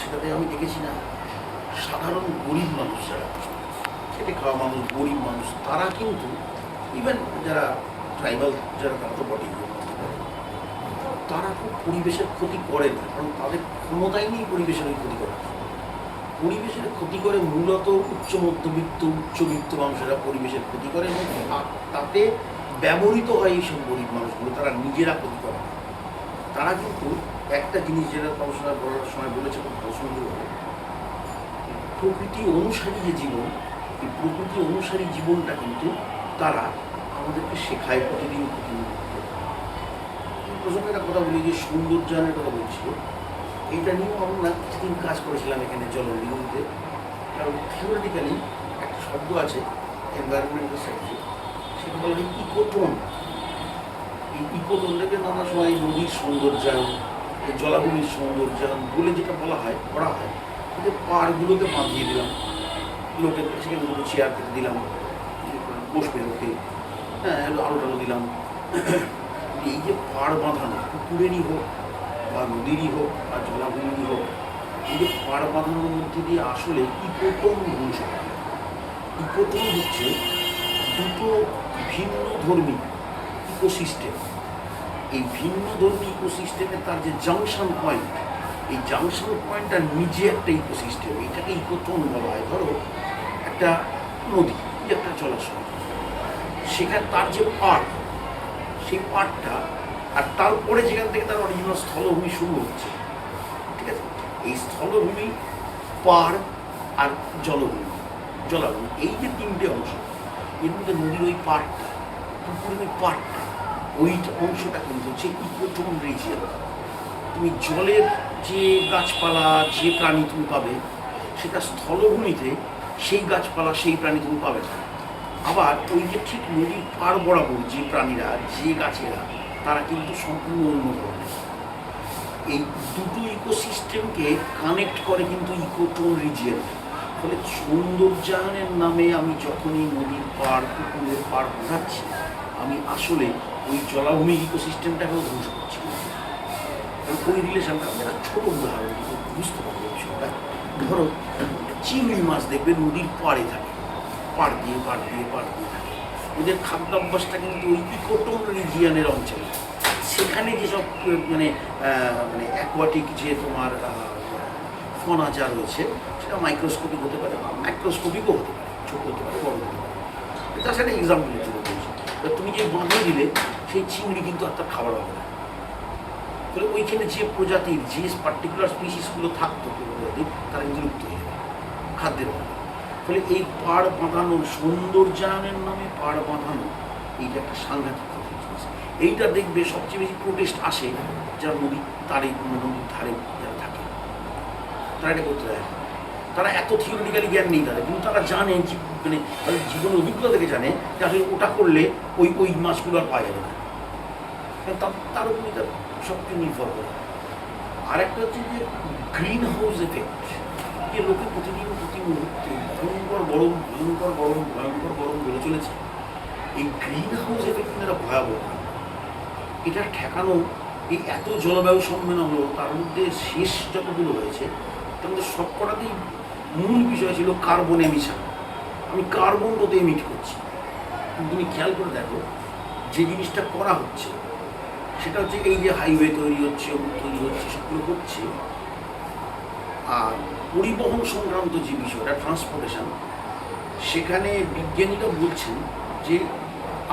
সেটাতে আমি দেখেছি না, সাধারণ গরিব মানুষ যারা খেটে খাওয়া মানুষ, গরিব মানুষ, তারা কিন্তু ইভেন যারা ট্রাইবাল যারা, তারা তো বটেই, তারা খুব পরিবেশের ক্ষতি করে না, কারণ তাদের ক্ষমতাই নেই পরিবেশের ওই ক্ষতি করার। পরিবেশের ক্ষতি করে মূলত উচ্চ মধ্যবিত্ত, উচ্চবিত্ত মানুষেরা পরিবেশের ক্ষতি করে, এবং তাতে ব্যবহৃত হয় এইসব গরিব মানুষগুলো, তারা নিজেরা ক্ষতি করে না। তারা কিন্তু একটা জিনিস যেটা গবেষণা করার সময় বলেছে, খুব পছন্দ হবে, প্রকৃতি অনুসারী যে জীবন, এই প্রকৃতি অনুসারী জীবনটা কিন্তু তারা আমাদেরকে শেখায় প্রতিদিন প্রতিদিন। প্রসঙ্গে একটা কথা বলি, যে সৌন্দর্যায়নের কথা বলছিল, এইটা নিয়েও আমরা কিছুদিন কাজ করেছিলাম এখানে জলনিগমতে। কারণ থিওরিটিক্যালি একটা শব্দ আছে এনভায়রনমেন্টাল সায়েন্সে, সেটা বলা হয় ইকোটোন। এই ইকোটোনটাকে নানা সময় নদীর সৌন্দর্যায়ন, এই জলাভূমির সৌন্দর্যায়ন বলে যেটা বলা হয়, করা হয়, কিন্তু পাড়গুলোতে বাঁধিয়ে দিলাম, লোকে সেখানে দুটো চেয়ার পেতে দিলাম, বসবে লোকে, হ্যাঁ, আলো টালো দিলাম। এই যে পাড় বাঁধানো, পুকুরেরই হোক বা নদীরই হোক বা জলাভূমিরই হোক, এই যে পাড় বাঁধানোর মধ্যে দিয়ে আসলে ইকোটোন ধ্বংস হয়। ইকোটোন হচ্ছে দুটো ভিন্ন ধর্মী ইকোসিস্টেম। এই ভিন্ন ধর্মী ইকোসিস্টেমে তার যে জাংশন পয়েন্ট, এই জাংশন পয়েন্টটা নিজে একটা ইকোসিস্টেম, এইটাকে ইকোটোন বলা হয়। ধরো একটা নদী, একটা জলাশয়, সেখানে তার যে পাড়, সেই পাড়টা, আর তারপরে যেখান থেকে তার অরিজিনাল স্থলভূমি শুরু হচ্ছে, ঠিক আছে, এই স্থলভূমি, পাড় আর জলাভূমি, এই যে তিনটে অংশ, এর মধ্যে নদীর ওই পাড়টা, পুকুরের ওই পাড়টা, ওই অংশটা কিন্তু হচ্ছে ইকোটোন রিজিয়ন। তুমি জলের যে গাছপালা, যে প্রাণী তুমি পাবে, সেটা স্থলভূমিতে সেই গাছপালা, সেই প্রাণী তুমি পাবে না। আবার ওই যে ঠিক নদীর পাড় বরাবর যে প্রাণীরা, যে গাছেরা, তারা কিন্তু সম্পূর্ণ অন্য ধরনের। এই দুটো ইকোসিস্টেমকে কানেক্ট করে কিন্তু ইকোটোন রিজিয়ন। ফলে সৌন্দর্যায়নের নামে আমি যখনই নদীর পাড়, পুকুরের পাড় বোঝাচ্ছি, আমি আসলে ওই জলাভূমি ইকোসিস্টেমটাকেও ধ্বংস করছি। ওই রিলেশনটা একটা ছোট উদাহরণ বুঝতে পারবে বিষয়টা। ধরো চিংড়ি মাছ দেখবে নদীর পাড়ে থাকে, পাড় দিয়ে থাকে, ওদের খাদ্যাভ্যাসটা কিন্তু ওই ইকোটোন রিজিয়নের অঞ্চলে। সেখানে যেসব মানে অ্যাকোয়াটিক যে তোমার ফনা যা রয়েছে, সেটা মাইক্রোস্কোপিক হতে পারে বা মাইক্রোস্কোপিকও হতে পারে, ছোট হতে পারে, বড় হতে পারে। তার সাথে এক্সাম্পল তুলে বলছি, তুমি যে বাঁধে দিলে সেই চিংড়ি কিন্তু আর তার খাবার হবে না। ফলে ওইখানে যে প্রজাতির, যে পার্টিকুলার স্পিসিসগুলো থাকতো প্রজাতির, তারা কিন্তু লুপ্ত হয়ে যাবে খাদ্যের অভাবে। ফলে এই পাড় বাঁধানো, সৌন্দর্যায়নের নামে পাড় বাঁধানো, এইটা একটা সাংঘাতিক জিনিস। এইটা দেখবে সবচেয়ে বেশি প্রোটেস্ট আসে যারা নদীর ধারে যারা থাকে, তারা এটা করতে দেয়। তারা এত থিওরিটিক্যালি জ্ঞান নেই তাদের, কিন্তু তারা জানে, মানে তাদের জীবনের অভিজ্ঞতা থেকে জানে যে আসলে ওটা করলে ওই মাছগুলো আর পাওয়া যাবে না। তার উপরে তার সবচেয়ে নির্ভর করে। আর একটা হচ্ছে যে গ্রিন হাউস এফেক্ট, যে লোকে প্রতিদিন প্রতি মুহূর্তে ভয়ঙ্কর গরম বেড়ে চলেছে। এই গ্রিন হাউস এফেক্ট কিন্তু একটা ভয়াবহ। এটা ঠেকানো, এই এত জলবায়ু সম্মেলন হলো, তার মধ্যে শেষ যতগুলো হয়েছে, তার মধ্যে সবকটাতেই মূল বিষয় ছিল কার্বন এমিশন। আমি কার্বন কত এমিট করছি। তুমি খেয়াল করে দেখো, যে জিনিসটা করা হচ্ছে সেটা হচ্ছে এই যে হাইওয়ে তৈরি হচ্ছে, সেগুলো হচ্ছে। আর পরিবহন সংক্রান্ত যে বিষয়টা, ট্রান্সপোর্টেশন, সেখানে বিজ্ঞানীরা বলছেন যে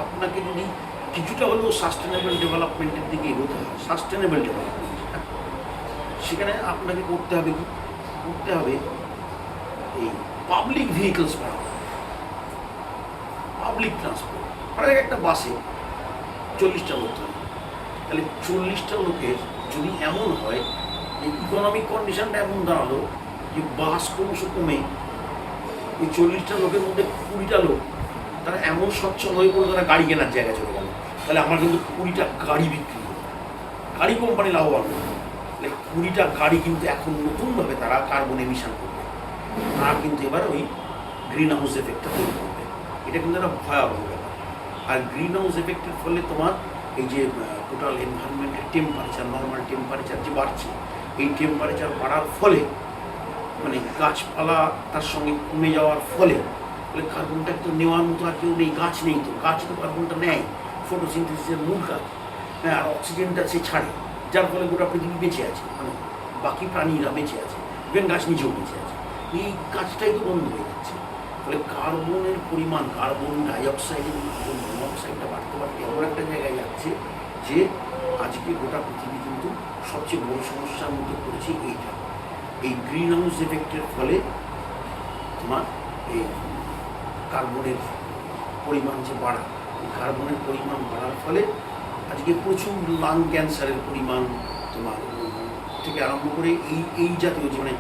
আপনাকে যদি কিছুটা হলেও সাস্টেনেবল ডেভেলপমেন্টের দিকে এগোতে হয়, সাস্টেনেবল ডেভেলপমেন্ট, সেখানে আপনাকে করতে হবে কি, করতে হবে এই পাবলিক ভেহিকলস বাড়ানো, পাবলিক ট্রান্সপোর্ট। আর একটা বাসে 40টা লোক থাকে, তাহলে 40টা লোকের যদি এমন হয়, যে ইকোনমিক কন্ডিশনটা এমন দাঁড়ালো যে বাস ক্রমশ কমে ওই 40টা লোকের মধ্যে 20টা লোক তারা এমন সচ্ছল হয়ে পড়ে তারা গাড়ি কেনার জায়গায় চলে গেল, তাহলে আমার কিন্তু 20টা গাড়ি বিক্রি হলো, গাড়ি কোম্পানি লাভবান হলো। তাহলে 20টা গাড়ি কিন্তু এখন নতুনভাবে তারা কার্বন এমিশন করবে, তারা কিন্তু এবার ওই গ্রিন হাউস এফেক্টটা তৈরি করবে। এটা কিন্তু একটা ভয়াবহ ব্যাপার। আর গ্রিন হাউস এফেক্টের ফলে তোমার এই যে টোটাল এনভায়রনমেন্টের টেম্পারেচার, নর্মাল টেম্পারেচার যে বাড়ছে, এই টেম্পারেচার বাড়ার ফলে মানে গাছপালা তার সঙ্গে কমে যাওয়ার ফলে কার্বনটা তো নেওয়ার মতো আর কেউ নেই, গাছ নেই, তো গাছ তো কার্বনটা নেয়, ফটোসিনথেসিসের মূল কাজ। হ্যাঁ, আর অক্সিজেনটা সে ছাড়ে, যার ফলে গোটা পৃথিবী বেঁচে আছে, মানে বাকি প্রাণীরা বেঁচে আছে, ইভেন গাছ নিজেও বেঁচে আছে। এই কাজটাই তো বন্ধ হয়ে যাচ্ছে। ফলে কার্বনের পরিমাণ, কার্বন ডাইঅক্সাইড এবং কার্বন মনোক্সাইডটা বাড়তে বাড়তে এমন একটা জায়গায় যাচ্ছে যে আজকে গোটা পৃথিবী কিন্তু সবচেয়ে বড় সমস্যার মধ্যে পড়েছে এইটা। এই গ্রিন হাউস এফেক্টের ফলে তোমার এই কার্বনের পরিমাণ যে বাড়া, এই কার্বনের পরিমাণ বাড়ার ফলে আজকে প্রচুর লাং ক্যান্সারের পরিমাণ তোমার থেকে আরম্ভ করে এই জাতীয় মানে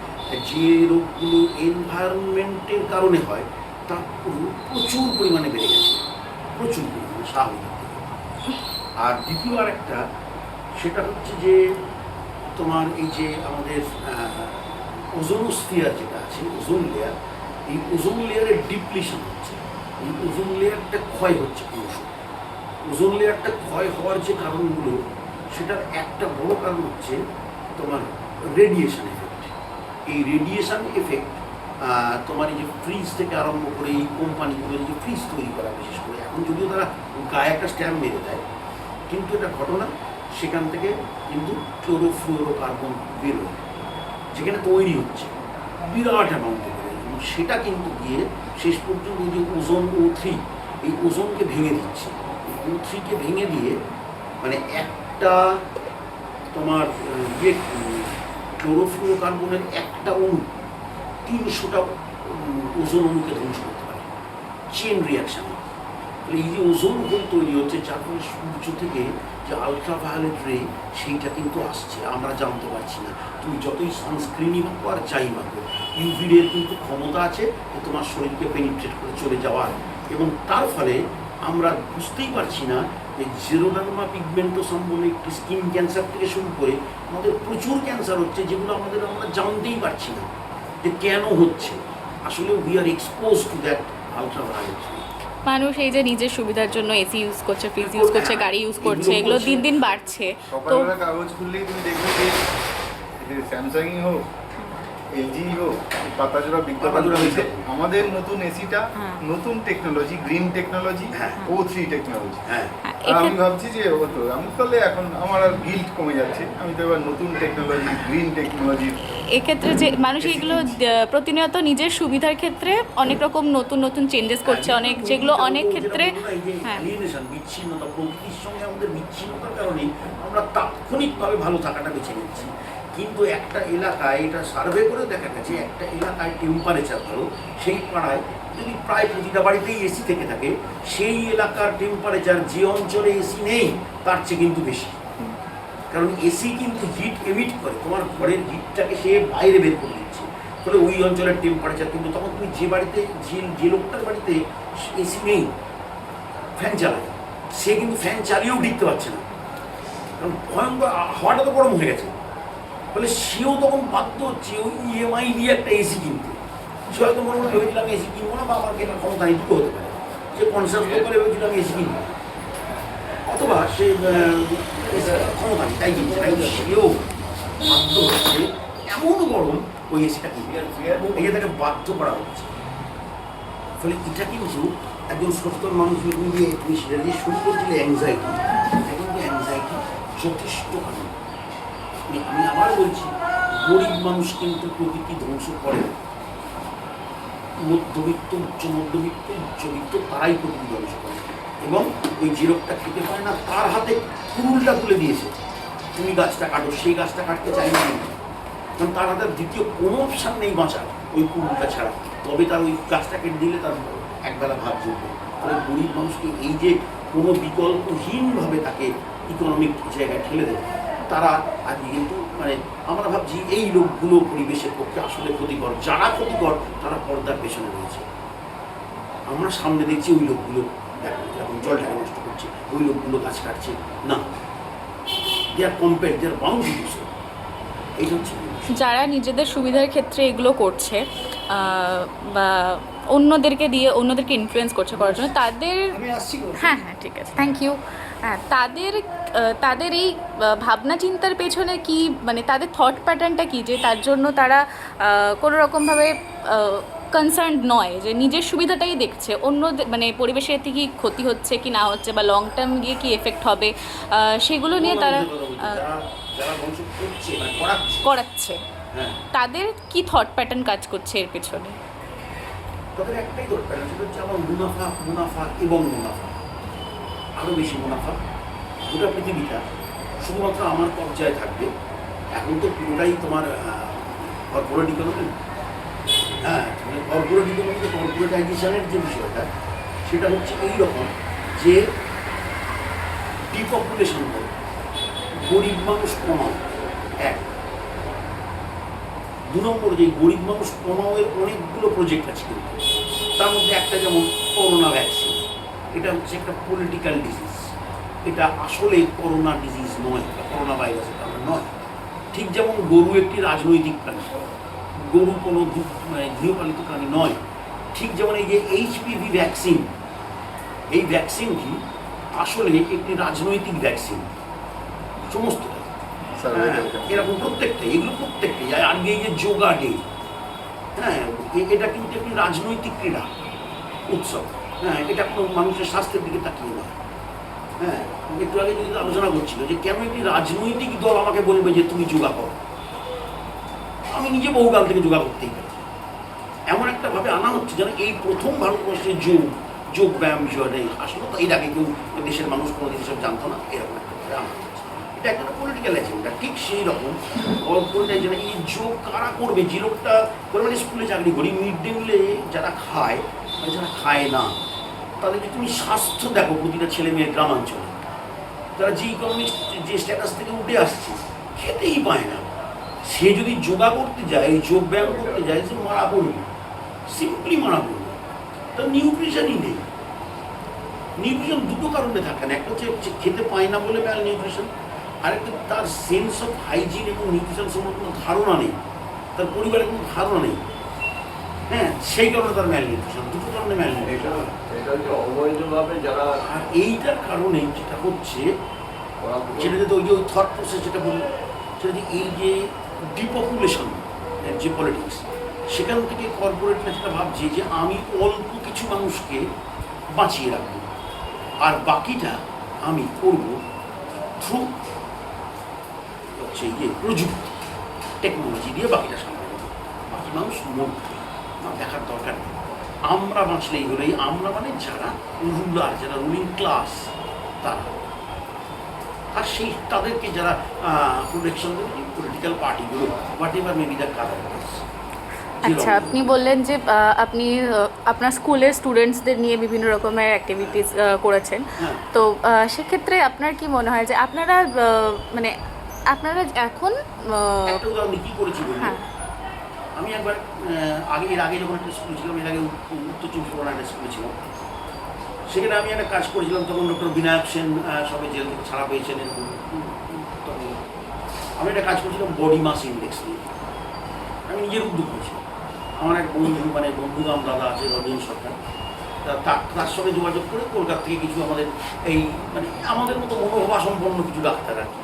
যে রোগগুলো এনভায়রনমেন্টের কারণে হয় তা প্রচুর পরিমাণে বেড়ে গেছে, প্রচুর পরিমাণে স্বাভাবিক। আর দ্বিতীয় আরেকটা সেটা হচ্ছে যে তোমার এই যে আমাদের ওজোনোস্ফিয়ার যেটা আছে, ওজোন লেয়ার, এই ওজোন লেয়ারের ডিপ্লিশন হচ্ছে, এই ওজোন লেয়ারটা ক্ষয় হচ্ছে ক্রমশ। ওজোন লেয়ারটা ক্ষয় হওয়ার যে কারণগুলো, সেটার একটা বড় কারণ হচ্ছে তোমার রেডিয়েশন এফেক্ট। এই রেডিয়েশন এফেক্ট তোমার এই যে ফ্রিজ থেকে আরম্ভ করে এই কোম্পানিগুলো যে ফ্রিজ তৈরি করা, বিশেষ করে এখন যদিও তারা গায়ে একটা স্ট্যাম্প মেরে দেয়, কিন্তু এটা ঘটনা, সেখান থেকে কিন্তু ক্লোরোফ্লুরোকার্বন বেরোয়, যেখানে তৈরি হচ্ছে বিরাট অ্যামাউন্টে বেরোয়, এবং সেটা কিন্তু গিয়ে শেষ পর্যন্ত যে ওজোন O3, এই ওজোনকে ভেঙে দিচ্ছে। O3কে ভেঙে দিয়ে মানে একটা তোমার ক্লোরোফ্লুরোকার্বনের একটা অণু 300টা ওজোন অণুকে ধ্বংস করতে পারে চেন রিয়াকশান। এই যে ওজোন হোল তৈরি হচ্ছে, যার ফলে সূর্য থেকে যে আলট্রাভায়োলেট রে সেইটা কিন্তু আসছে, আমরা জানতে পারছি না। তুমি যতই সানস্ক্রিনই মাখো আর যাই মাখো, ইউভি রের কিন্তু ক্ষমতা আছে তোমার শরীরকে পেনিট্রেট করে চলে যাওয়ার, এবং তার ফলে আমরা বুঝতেই পারছি না যে জেরোডার্মা পিগমেন্টোসাম বলে একটি স্কিন ক্যান্সার থেকে শুরু করে আমাদের প্রচুর ক্যান্সার হচ্ছে, যেগুলো আমরা জানতেই পারছি না যে কেন হচ্ছে। আসলে we are expose to that ultraviolet রে। মানুষ এই যে নিজের সুবিধার জন্য এসি ইউজ করছে, ফ্রিজ ইউজ করছে, গাড়ি ইউজ করছে, এগুলো দিন দিন বাড়ছে। তো কাগজ খুললেই তুমি দেখবে যে স্যামসাংই হোক, এলজি হোক, পাতাজোড়া বিজ্ঞাপন হয়েছে আমাদের নতুন এসিটা, নতুন technology, green technology, O3 technology. আমি ভাবছি যে হতো আমি তাহলে এখন আমার আর গিল্ট কমে যাচ্ছে, আমি তো এবার নতুন টেকনোলজি, গ্রিন টেকনোলজি। এক্ষেত্রে যে মানুষ এগুলো প্রতিনিয়ত নিজের সুবিধার ক্ষেত্রে অনেক রকম নতুন নতুন চেঞ্জেস করছে, অনেক যেগুলো অনেক ক্ষেত্রে বিচ্ছিন্নতা, প্রকৃতির সঙ্গে আমাদের বিচ্ছিন্নতার কারণে আমরা তাৎক্ষণিকভাবে ভালো থাকাটা বেছে নিচ্ছি। কিন্তু একটা এলাকায়, এটা সার্ভে করে দেখা গেছে, একটা এলাকায় টেম্পারেচার ভালো, সেই পাড়ায় যদি প্রায় প্রতিটা বাড়িতেই এসি থেকে থাকে, সেই এলাকার টেম্পারেচার যে অঞ্চলে এসি নেই তার চেয়ে কিন্তু বেশি। কারণ এসি কিন্তু হিট এমিট করে, তোমার ঘরের হিটটাকে সে বাইরে বের করে দিচ্ছে, ফলে ওই অঞ্চলের টেম্পারেচার কিন্তু তখন তুমি যে বাড়িতে যে লোকটার বাড়িতে এসি নেই, ফ্যান চালায়, সে কিন্তু ফ্যান চালিয়েও টিকতে পারছে না, কারণ ভয়ঙ্কর হাওয়াটা তো গরম হয়ে গেছে। ফলে সেও তখন বাধ্য হচ্ছে ওই EMI দিয়ে একটা এসি কিনতে। সে হয়তো মনে মনে ভেবেছিলাম এসি কিনবো না, বা আমার কেনার ক্ষমতা এইটুকু হতে পারে, যে কনসাস করে ভেবেছিলাম এসি কিনবো, অথবা সে ক্ষমতা নেই তাই কিনছে, তাই সেও বাধ্য হচ্ছে এমন গরম ওই এসিটা কিনবে, এই তাকে বাধ্য করা হচ্ছে। ফলে এটা কিন্তু একজন সচেতন মানুষ দিয়ে তুমি সেটা দিয়ে শুরু করছিলে অ্যাংজাইটি, এটা কিন্তু অ্যাংজাইটি যথেষ্ট কারণ। আমি আবার বলছি, গরিব মানুষ কিন্তু প্রকৃতি ধ্বংস করে, মধ্যবিত্ত, উচ্চবিত্ত তারাই প্রকৃতি ধ্বংস করে, এবং ওই যে লোকটা খেতে পারে না তার হাতে কুড়ুলটা তুলে দিয়েছে, তুমি গাছটা কাটো, সেই গাছটা কাটতে চাই না, কারণ তার হাতে দ্বিতীয় কোনো অপশান নেই বাঁচার ওই কুড়ুলটা ছাড়া, তবে তার ওই গাছটা কেটে দিলে তার একবেলা ভাত জুটবে। ফলে গরিব মানুষকে এই যে কোনো বিকল্পহীনভাবে তাকে ইকোনমিক জায়গায় ঠেলে দেবে, তারা আজকে কিন্তু মানে আমরা ভাবছি এই লোকগুলো পরিবেশের পক্ষে আসলে ক্ষতিকর, যারা ক্ষতিকর তারা পর্দার পেছনে রয়েছে। আমরা সামনে দেখছি ওই লোকগুলো এখন জলটাকে নষ্ট করছে, ওই লোকগুলো গাছ কাটছে না, they are compare, they are bound to do so. এইটা হচ্ছে যারা নিজেদের সুবিধার ক্ষেত্রে এগুলো করছে বা অন্যদেরকে দিয়ে অন্যদেরকে ইনফ্লুয়েন্স করছে করার জন্য, তাদের হ্যাঁ ঠিক আছে, থ্যাংক ইউ। হ্যাঁ, তাদের এই ভাবনা চিন্তার পেছনে কি মানে তাদের থট প্যাটার্নটা কি, যে তার জন্য তারা কোনো রকমভাবে কনসার্ন নয়, যে নিজের সুবিধাটাই দেখছে, অন্য মানে পরিবেশের থেকে কি ক্ষতি হচ্ছে কি না হচ্ছে, বা লং টার্ম গিয়ে কি এফেক্ট হবে, সেগুলো নিয়ে তারা যারা বংশ করছে মানে করাচ্ছে, করাচ্ছে। হ্যাঁ, তাদের কি থট প্যাটার্ন কাজ করছে এর পেছনে? তাদের একটাই দরকার, সেটা হচ্ছে আমার মুনাফা মুনাফা এবং মুনাফা, আরও বেশি মুনাফা। গোটা পৃথিবীটা শুধুমাত্র আমার কবজায় থাকবে। এখন তো পুরোটাই তোমার কর্পোরেট ইকোনমি। হ্যাঁ, কর্পোরেট ইকোনমিতে কর্পোরেটাইজেশনের যে বিষয়টা, সেটা হচ্ছে এই রকম যে ডিপপুলেশন করে, গরিব মানুষ কমাও, এক। 2 নম্বর, যে গরিব মানুষ কমাওয়ের অনেকগুলো প্রজেক্ট আছে, কিন্তু তার মধ্যে একটা যেমন করোনা ভ্যাকসিন। এটা হচ্ছে একটা পলিটিক্যাল ডিজিজ, এটা আসলে করোনা ডিজিজ নয়, করোনা ভাইরাসের কারণে নয়। ঠিক যেমন গরু একটি রাজনৈতিক প্রাণী, গরু কোনো মানে গৃহপালিত প্রাণী নয়। ঠিক যেমন এই যে এইচপিভি ভ্যাকসিন, এই ভ্যাকসিনটি আসলে একটি রাজনৈতিক ভ্যাকসিন, সমস্ত এরকম প্রত্যেকটা, এগুলো প্রত্যেকটাই। আজকে এই যে যোগা ডে, হ্যাঁ, এটা কিন্তু একটি রাজনৈতিক ক্রীড়া উৎসব। হ্যাঁ, এটা কোনো মানুষের স্বাস্থ্যের দিকে তাকিয়ে নয়। হ্যাঁ, একটু আগে যদি আলোচনা করছিল যে কেন একটি রাজনৈতিক দল আমাকে বলবে যে তুমি যোগা করো। আমি নিজে বহুকাল থেকে যোগা করতেই পারি। এমন একটা ভাবে আনা হচ্ছে যেন এই প্রথম ভারতবর্ষে যোগ ব্যায়াম বিষয়টাই আসলে, তো এর আগে কেউ দেশের মানুষ কোনো এসব জানতো না, এরকম একটা ভাবে আনা হচ্ছে। এটা একটা পলিটিক্যাল এজেন্ডা। ঠিক সেই রকম কর্পোরেটাইজেশন, এই যোগ কারা করবে? যে লোকটা মানে স্কুলে চাকরি করি, মিড ডে মিলে যারা খায়, যারা খায় না, তাদেরকে তুমি স্বাস্থ্য দেখো প্রতিটা ছেলে মেয়ের গ্রামাঞ্চলে, তারা যে ইকোনমিক যে স্ট্যাটাস থেকে উঠে আসছে, খেতেই পায় না। সে যদি যোগা করতে যায়, যোগ ব্যায়াম করতে যায়, সে মারা পড়বে, সিম্পলি মারা পড়বে। তার নিউট্রিশনই নেই। নিউট্রিশন দুটো কারণে থাকে না, একটা হচ্ছে খেতে পায় না বলে ম্যাল নিউট্রিশন, আরেকটা তার সেন্স অফ হাইজিন এবং নিউট্রিশন সম্পর্কে কোনো ধারণা নেই, তার পরিবারের কোনো ধারণা নেই। হ্যাঁ, সেই কারণে তার ম্যাল নিউট্রিশন, দুটো কারণে ম্যাল নিউট্রিশন। অবৈধভাবে যারা, আর এইটার কারণে যেটা হচ্ছে, সেটা যদি ওই যে ওই থট প্রসেস যেটা বললো, সেটা যে এই যে ডিপপুলেশন যে পলিটিক্স, সেখান থেকে কর্পোরেটরা যেটা ভাবছে যে আমি অল্প কিছু মানুষকে বাঁচিয়ে রাখবো, আর বাকিটা আমি করব থ্রু হচ্ছে ইয়ে প্রযুক্তি, টেকনোলজি দিয়ে বাকিটা সামনে দেবো। বাকি মানুষ মরবে না, দেখার দরকার নেই। আমরা বাঁচলে এইগুলোই, আমরা মানে যারা রুলার, যারা রুলিং ক্লাস, তারা, আর সেই তাদেরকে যারা প্রোটেকশন দেবে, পলিটিক্যাল পার্টিগুলো, whatever maybe the colour. আচ্ছা, আপনি বললেন যে আপনি আপনার স্কুলের স্টুডেন্টসদের নিয়ে বিভিন্ন রকমের অ্যাক্টিভিটিস করেছেন। হ্যাঁ। তো সেক্ষেত্রে আপনার কি মনে হয় যে আপনারা মানে আপনারা এখন একটা উদাহরণ কী করেছি বলি, হ্যাঁ, আমি একবার এর আগে যখন একটা স্কুল ছিলাম, এর আগে উত্তর চব্বিশ পরগনা একটা স্কুলে ছিলাম, সেখানে আমি একটা কাজ করেছিলাম। তখন ডক্টর বিনায়ক সেন সবাই জেল থেকে ছাড়া পেয়েছেন, এরকম। তখন আমি একটা কাজ করেছিলাম বডি মাস ইন্ডেক্স নিয়ে। আমি নিজের উদ্যোগ করেছিলাম। আমার এক বন্ধু, মানে বন্ধুরাম দাদা আছে, রঞ্জন সরকার, তার সঙ্গে যোগাযোগ করে কলকাতা থেকে কিছু আমাদের এই মানে আমাদের মতো মনোভাবাসম্পন্ন কিছু ডাক্তার আর কি,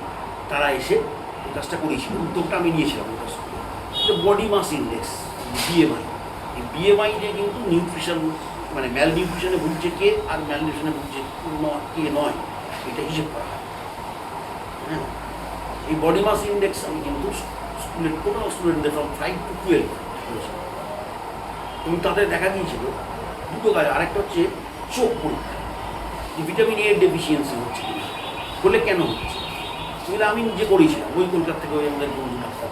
তারা এসে এই কাজটা করেছিল। উদ্যোগটা আমি নিয়েছিলাম ওই কাজ করে। Body mass index, BMI. এই বিএমআই যে কিন্তু নিউট্রিশন, মানে ম্যাল নিউট্রিশনে ভুগছে কে আর ম্যাল নিউট্রিশনে ভুগছে কে নয়, এটা হিসেব করা হয়। হ্যাঁ, এই বডি মাস ইন্ডেক্স আমি কিন্তু স্কুলের টোটাল স্টুডেন্টদের ফ্রম 5 to 12 করেছিলাম। এবং তাদের দেখা গিয়েছিল দুটো কাজ। আরেকটা হচ্ছে চোখ পরীক্ষা, যে ভিটামিন এর ডেফিসিয়েন্সি হচ্ছে কিনা, বলে কেন হচ্ছে, এগুলো আমি নিজে করেছিলাম ওই কলকাতা থেকে, ওই আমাদের বন্ধু ডাক্তার।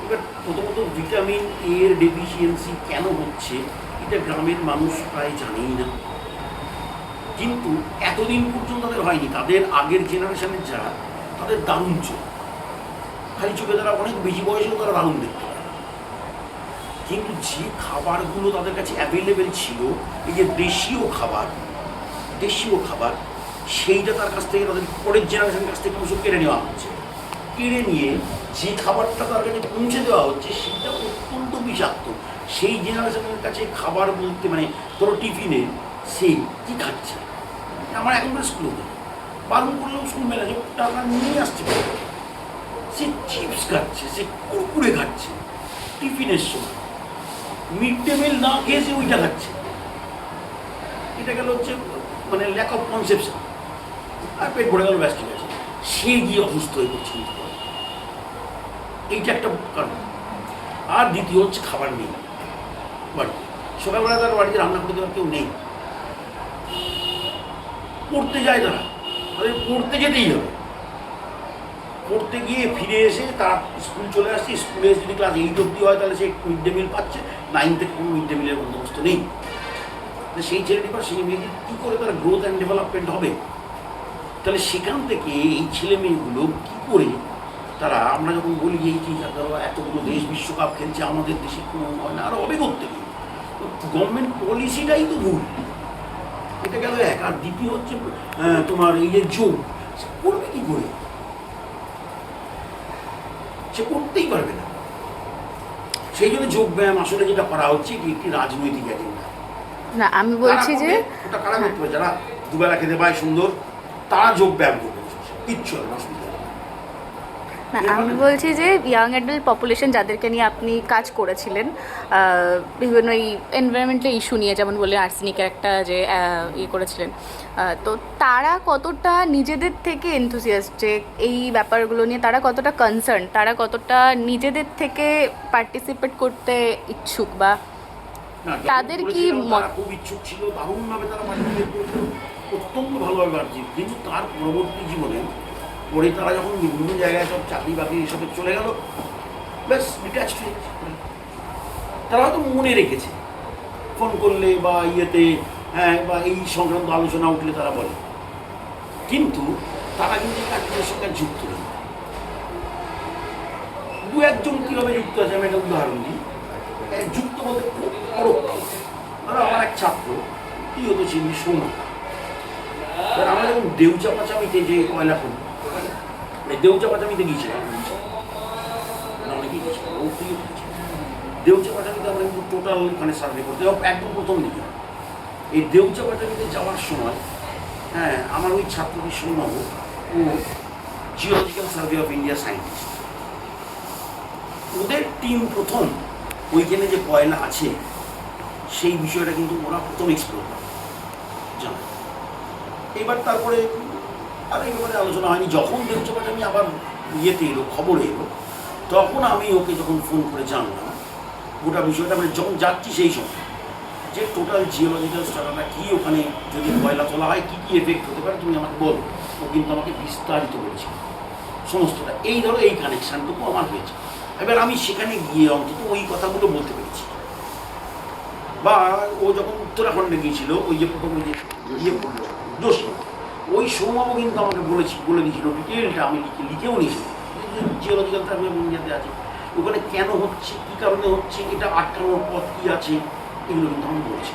এবার প্রথমত ভিটামিন এর ডেফিসিয়েন্সি কেন হচ্ছে, এটা গ্রামের মানুষ প্রায় জানেই না। কিন্তু এতদিন পর্যন্ত তাদের হয়নি। তাদের আগের জেনারেশনের যারা, তাদের দারুণ চোখ, খালি চোখে তারা অনেক বেশি বয়সেও তারা দারুণ দেখতে পারে। কিন্তু যে খাবারগুলো তাদের কাছে অ্যাভেলেবেল ছিল, এই যে দেশীয় খাবার, সেইটা তার কাছ থেকে, তাদের পরের জেনারেশনের কাছ থেকে অংশ কেড়ে নেওয়া হচ্ছে। কেড়ে নিয়ে যে খাবারটা তার কাছে পৌঁছে দেওয়া হচ্ছে, সেইটা অত্যন্ত বিষাক্ত। সেই জেনারেশনের কাছে খাবার বলতে, মানে ধরো টিফিনে সে কী খাচ্ছে, আমার এখন করে স্কুলে দেয়, বারণ করলেও স্কুল ম্যানেজার টাকা নিয়ে আসছে, সে চিপস খাচ্ছে, সে কুরকুরে খাচ্ছে টিফিনের সময়, মিড ডে মিল না খেয়ে সে ওইটা খাচ্ছে। এটা গেল হচ্ছে মানে ল্যাক অফ কনসেপশন, আর পেট ভরে গেল, ব্যাস ঠিক আছে। সে গিয়ে অসুস্থ হয়ে পড়ছে, এইটা একটা কারণ। আর দ্বিতীয় হচ্ছে খাবার নেই বাড়িতে, সকালবেলা তার বাড়িতে রান্না করে দেওয়ার কেউ নেই, পড়তে যায় তারা, তাদের পড়তে যেতেই হবে, পড়তে গিয়ে ফিরে এসে তার স্কুল চলে আসছে, স্কুলে এসে যদি ক্লাস 8 অব্দি হয় তাহলে সে মিড ডে মিল পাচ্ছে, 9 থেকে কোনো মিড ডে মিলের বন্দোবস্ত নেই। সেই ছেলেটি বা সেই মেয়েটি কী করে তার গ্রোথ অ্যান্ড ডেভেলপমেন্ট হবে? তাহলে সেখান থেকে এই ছেলে মেয়েগুলো কী করে তারা, আমরা যখন বলি এই কি এতগুলো দেশ বিশ্বকাপ খেলছে, আমাদের দেশে কোনো হয় না, আরও হবে করতে গিয়ে গভর্নমেন্ট পলিসিটাই তো ভুল। এটা গেল এক। আর দ্বিতীয় হচ্ছে তোমার এই যে যোগ, সে করবে কী করে? সে করতেই পারবে না। সেই জন্য যোগ ব্যায়াম আসলে যেটা করা হচ্ছে কি একটি রাজনৈতিক এজেন্ডা। না আমি বলছি যে ওটা কারা করতে পারে? যারা দুবেলা খেতে পায় সুন্দর, তারা যোগ ব্যায়াম করবে, কিচ্ছু হবে না, অসুবিধা হবে না। না আমি বলছি যে ইয়াং অ্যাডাল্ট পপুলেশন যাদেরকে নিয়ে আপনি কাজ করেছিলেন বিভিন্ন এই এনভায়রনমেন্টাল ইস্যু নিয়ে, যেমন বললেন আর্সেনিকের একটা যে ইয়ে করেছিলেন, তো তারা কতটা নিজেদের থেকে এনথুসিয়াস্ট, যে এই ব্যাপারগুলো নিয়ে তারা কতটা কনসার্ন, তারা কতটা নিজেদের থেকে পার্টিসিপেট করতে ইচ্ছুক, বা তাদের কি খুব ইচ্ছুক ছিল, দারুণভাবে তারা পার্টিসিপেট করেছিল, অত্যন্ত ভালোভাবে পারছে, কিন্তু তার পরবর্তী জীবনে পরে তারা যখন বিভিন্ন জায়গায় সব চাকরি বাকরি এসবে চলে গেল, ব্যাস ডিট্যাচড হয়ে গেছে। তারা হয়তো মনে রেখেছে, ফোন করলে বা ইয়েতে হ্যাঁ বা এই সংক্রান্ত আলোচনা উঠলে তারা বলে, কিন্তু তারা কিন্তু কাজের সঙ্গে যুক্ত নেই। দু একজন কীভাবে যুক্ত আছে আমি একটা উদাহরণ দিই। যুক্ত বলতে খুব পরোক্ষ। ধরো আমার এক ছাত্র, কি হতো চিনি সোনা, আমরা যখন দেউচাপাচামিতে যে কয়লা করি, দেউচাপাচামিতে গিয়েছিলাম, অনেকেই গিয়েছিলাম, ও প্রিয় দেউচাপাচামিতে আমরা কিন্তু টোটাল মানে সার্ভে করতে একদম প্রথম দিকে। এই দেউচাপাচামিতে যাওয়ার সময় হ্যাঁ আমার ওই ছাত্রটির সৌম্য, ও geological survey of India scientist, ওদের টিম প্রথম ওইখানে যে কয়লা আছে সেই বিষয়টা কিন্তু ওরা প্রথম এক্সপ্লোর করে জানা। এবার তারপরে আর এই ব্যাপারে আলোচনা হয়নি। যখন দেউচাপাটা আমি আবার ইয়েতে এলো, খবরে এলো, তখন আমি ওকে যখন ফোন করে জানলাম গোটা বিষয়টা, মানে যখন যাচ্ছি সেই সময়, যে টোটাল জিওলজিক্যাল স্ট্রাকচারটা কী, ওখানে যদি কয়লা তোলা হয় কী কী এফেক্ট হতে পারে তুমি আমাকে বলো। ও কিন্তু আমাকে বিস্তারিত বলেছিল সমস্তটা। এই ধরো এই কানেকশানটুকু আমার হয়েছে। এবার আমি সেখানে গিয়ে অন্তত ওই কথাগুলো বলতে পেরেছি। বা ও যখন উত্তরাখণ্ডে গিয়েছিল, ওই যে প্রথম ওই যে ইয়ে পড়লো যোশী, ওই সৌমাও কিন্তু আমাকে বলে দিয়েছিল ডিটেলটা, আমি লিখেও নিয়েছিলাম। জিওলজিক্যাল সার্ভে অফ ইন্ডিয়াতে আছে, ওখানে কেন হচ্ছে, কী কারণে হচ্ছে, এটা আটকানোর পথ কী আছে, এগুলো কিন্তু আমি বলছি।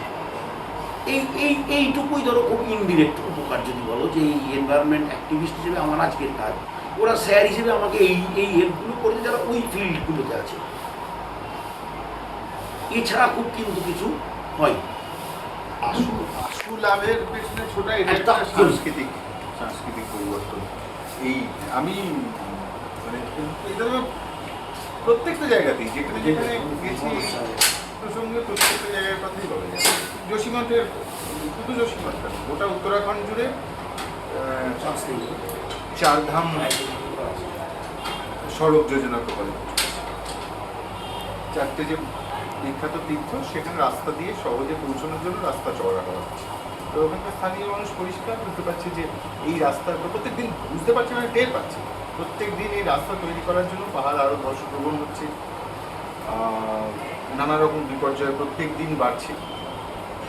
এইটুকুই ধরো খুব ইনডিরেক্ট উপকার যদি বলো, যে এই এনভায়রনমেন্ট অ্যাক্টিভিস্ট হিসেবে আমার আজকের কাজ, ওরা স্যার হিসেবে আমাকে এই হেল্পগুলো করেছে যারা ওই ফিল্ডগুলোতে আছে। এছাড়া খুব কিন্তু কিছু হয়। আশু লাভের পেছনে ছোটা এটা একটা সাংস্কৃতিক পরিবর্তন। এই আমি মানে এটা তো প্রত্যেকটা জায়গাতেই যেখানে যেখানে গেছি প্রসঙ্গে প্রত্যেকটা জায়গার কথাই বলা যায়। যোশীমঠের শুধু যোশীমঠ কেন, গোটা উত্তরাখণ্ড জুড়ে 4 ধাম সড়ক যোজনা প্রকল্প, 4টে যে বিখ্যাত তীর্থ, সেখানে রাস্তা দিয়ে সহজে পৌঁছানোর জন্য রাস্তা চওড়া করা হচ্ছে। তো ওখানকার স্থানীয় মানুষ পরিষ্কার বুঝতে পারছে যে এই রাস্তার প্রত্যেক দিন বুঝতে পারছে, মানে টের পাচ্ছে, প্রত্যেক দিন এই রাস্তা তৈরি করার জন্য পাহাড় আরও ধসপ্রবণ হচ্ছে, নানা রকম বিপর্যয় প্রত্যেক দিন বাড়ছে।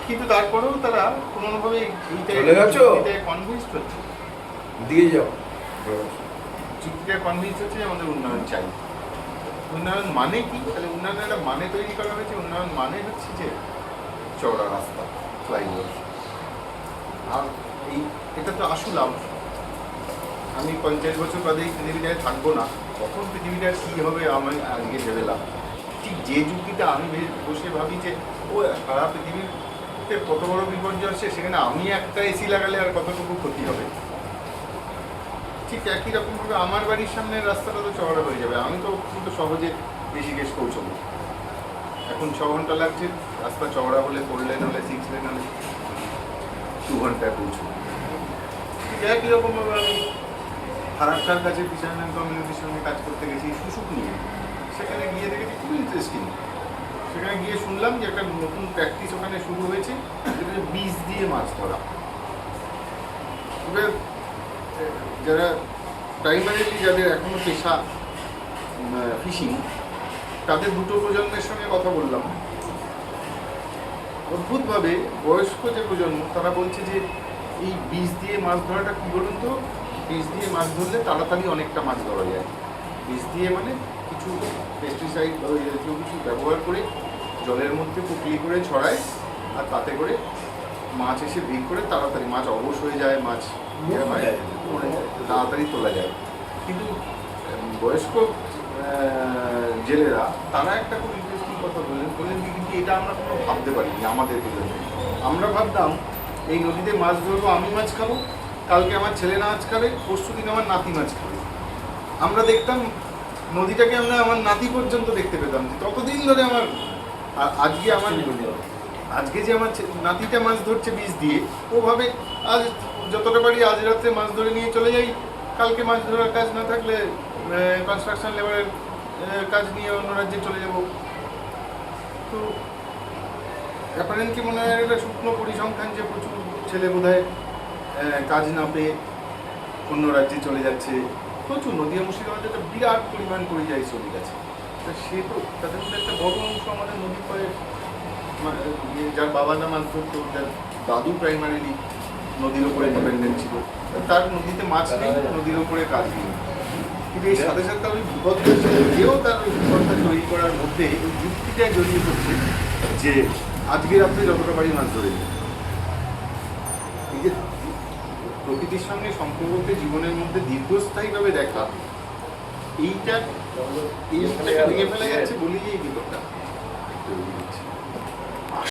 কিন্তু তারপরেও তারা কোনোভাবে এইটাই কনভিন্সড হচ্ছে, দিয়ে যাও চুক্তিটা কনভিন্স হচ্ছে যে আমাদের উন্নয়ন চাই। উন্নয়ন মানে কি? তাহলে উন্নয়নের একটা মানে তৈরি করা হয়েছে। উন্নয়ন মানে হচ্ছে যে চওড়া রাস্তা, ফ্লাইওভার। আর এটা তো আসল লাভ। আমি 50 বছর বাদে এই পৃথিবীটায় থাকবো না, তখন পৃথিবীটা কী হবে আমি আজকে ভেবেলাম। ঠিক যে যুক্তিটা আমি বসে ভাবি যে ও সারা পৃথিবীতে মুহূর্তে কত বড় বিপর্যয় হচ্ছে, সেখানে আমি একটা এসি লাগালে আর কতটুকু ক্ষতি হবে। ঠিক একই রকমভাবে আমার বাড়ির সামনের রাস্তাটা তো চওড়া হয়ে যাবে, আমি তো কিন্তু সহজে ঋষিকেশ পৌঁছবো। এখন 6 ঘন্টা লাগছে, রাস্তা চওড়া হলে 4 লেন হলে 6 লেন হলে 2 ঘন্টায় পৌঁছবো। ঠিক একই রকমভাবে আমি ফারাক্কার কাছে ফিশারম্যান কমিউনিটির সঙ্গে কাজ করতে গেছি শুশুক নিয়ে, সেখানে গিয়ে দেখেছি খুবই ইন্টারেস্টিং। সেখানে গিয়ে শুনলাম যে একটা নতুন প্র্যাকটিস ওখানে শুরু হয়েছে, যেটা হচ্ছে বীজ দিয়ে মাছ ধরা। এবার যারা প্রাইমারিলি যাদের এখনো পেশা ফিশিং, তাদের দুটো প্রজন্মের সঙ্গে কথা বললাম। অদ্ভুতভাবে বয়স্ক যে প্রজন্ম তারা বলছে যে এই বীজ দিয়ে মাছ ধরাটা কী বলুন তো, বীজ দিয়ে মাছ ধরলে তাড়াতাড়ি অনেকটা মাছ ধরা যায়। বীজ দিয়ে মানে কিছু পেস্টিসাইড বা জাতীয় কিছু ব্যবহার করে জলের মধ্যে পুকলি করে ছড়ায়, আর তাতে করে মাছ এসে ভিড় করে তাড়াতাড়ি মাছ অবশ হয়ে যায়, মাছ তাড়াতাড়ি তোলা যায়। কিন্তু বয়স্ক জেলেরা তারা একটা খুব ইন্টারেস্টিং কথা বললেন যে কিন্তু এটা আমরা কোনো ভাবতে পারিনি আমাদের প্রজন্মে। আমরা ভাবতাম এই নদীতে মাছ ধরবো, আমি মাছ খাবো, কালকে আমার ছেলে মাছ খাবে, পরশু দিন আমার নাতি মাছ খাবে। আমরা দেখতাম নদীটাকে, আমরা আমার নাতি পর্যন্ত দেখতে পেতাম যে ততদিন ধরে আমার আজকে যে আমার নাতিটা মাছ ধরছে বীজ দিয়ে, ওভাবে আজ যতটা পারি আজ রাত্রে মাছ ধরে নিয়ে চলে যাই, কালকে মাছ ধরার কাজ না থাকলে কনস্ট্রাকশন লেবারের কাজ নিয়ে অন্য রাজ্যে চলে যাব। তো অ্যাপারেন্টলি মনে হয় একটা শুকনো পরিসংখ্যান যে প্রচুর ছেলে বোধহয় কাজ না পেয়ে অন্য রাজ্যে চলে যাচ্ছে। প্রচুর নদীয়া মুর্শিদাবাদে একটা বিরাট পরিমাণ পরিযায়ী শ্রমিক আছে। সে তো তাদের মধ্যে একটা বড় অংশ আমাদের নদীর পাড়ে, যার বাবারা মাছ ধরতো, যার দাদু প্রাইমারিলি নদীর ওপরে ডিপেন্ডেন্ট ছিল, তার নদীতে মাছ নেই, নদীর ওপরে কাজ নেই। কিন্তু এই সাথে সাথে ওই বিপদটা যেও তার ওই বিপদটা তৈরি করার মধ্যে ওই যুক্তিটা জড়িয়ে পড়ছে যে আজকে রাত্রে যতটা পারি মাছ ধরে নিই। এই যে প্রকৃতির সঙ্গে সম্পর্ককে জীবনের মধ্যে দীর্ঘস্থায়ীভাবে দেখা, এইটাকে ভেঙে ফেলা যাচ্ছে বলেই এই বিপদটা তৈরি হচ্ছে।